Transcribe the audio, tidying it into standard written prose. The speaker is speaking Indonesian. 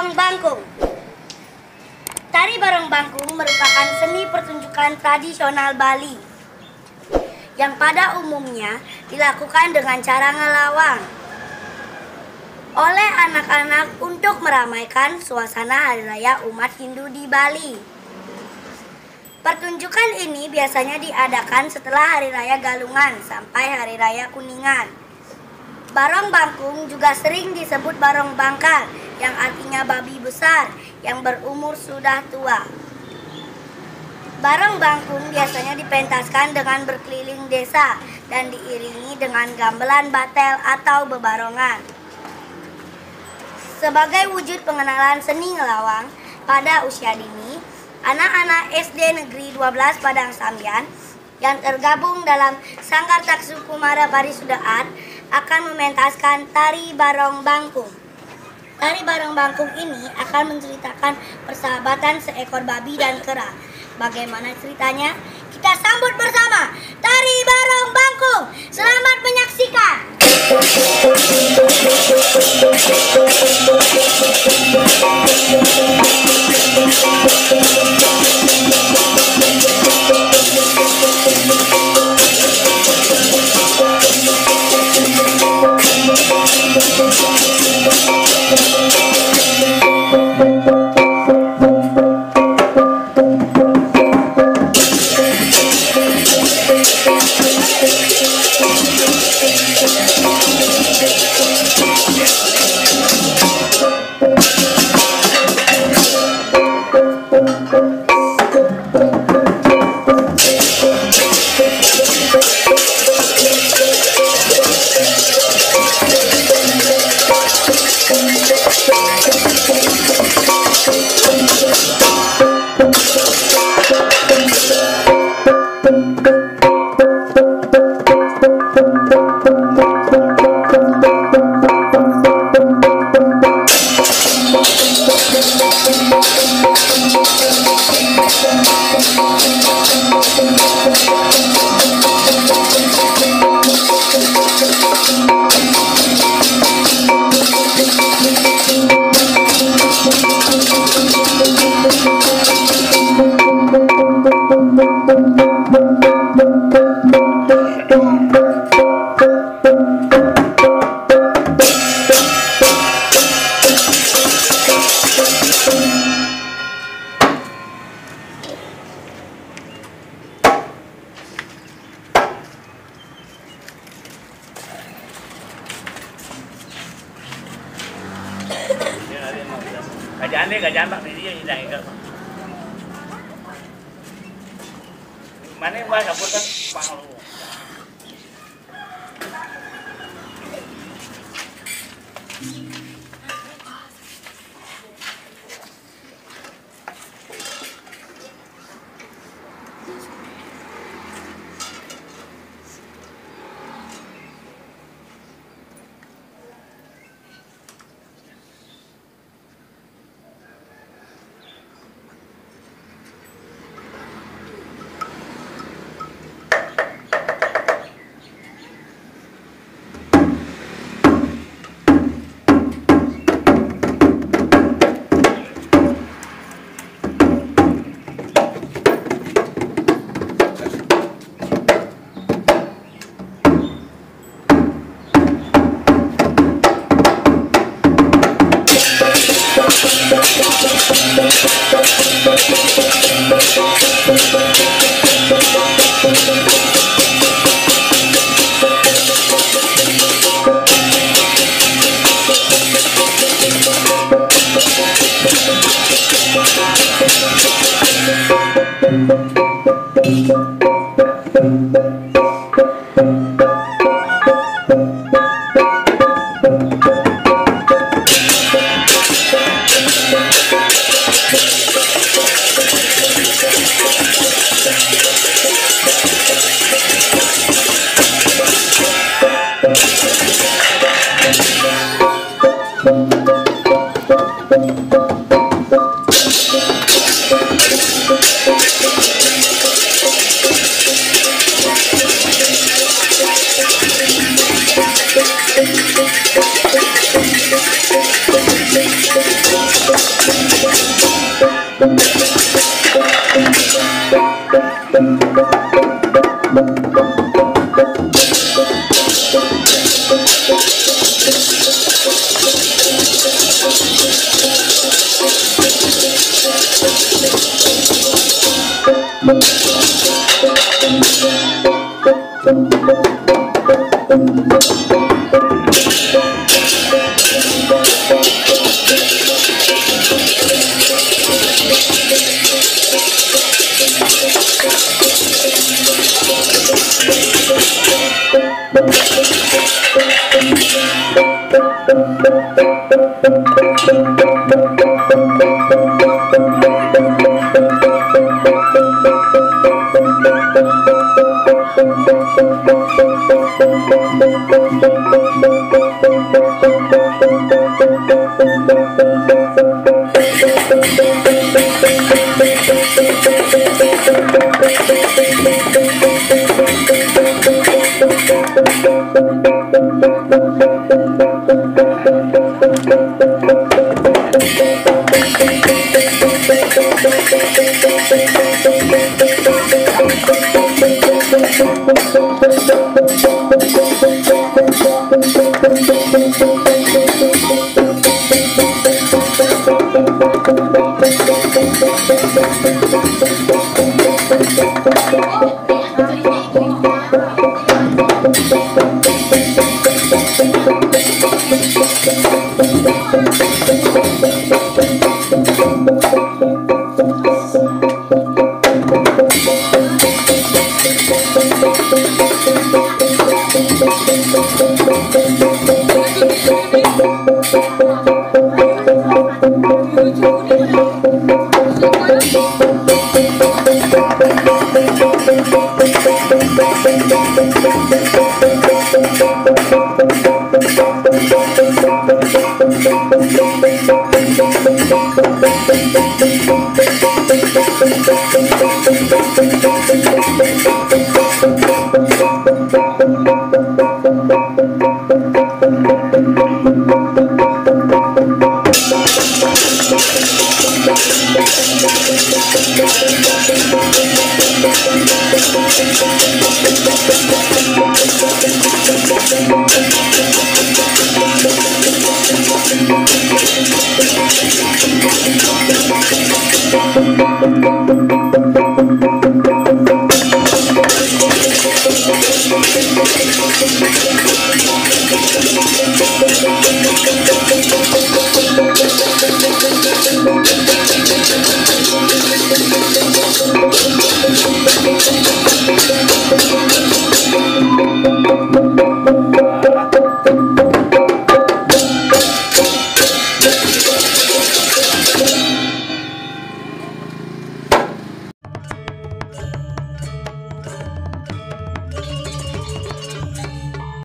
Barong Bangkung. Tari Barong Bangkung merupakan seni pertunjukan tradisional Bali yang pada umumnya dilakukan dengan cara ngelawang oleh anak-anak untuk meramaikan suasana hari raya umat Hindu di Bali. Pertunjukan ini biasanya diadakan setelah Hari Raya Galungan sampai Hari Raya Kuningan. Barong Bangkung juga sering disebut Barong Bangkal, yang artinya babi besar yang berumur sudah tua. Barong Bangkung biasanya dipentaskan dengan berkeliling desa dan diiringi dengan gamelan batel atau bebarongan. Sebagai wujud pengenalan seni ngelawang pada usia dini, anak-anak SD Negeri 12 Padang Sambian yang tergabung dalam Sanggar Taksu Kumara Parisudaan akan mementaskan tari Barong Bangkung. Tari Barong Bangkung ini akan menceritakan persahabatan seekor babi dan kera. Bagaimana ceritanya? Kita sambut bersama tari Barong Bangkung. Selamat menyaksikan. Kerjaan Pak di dia hilang itu. Mana yang buat dapur kan Pak lu.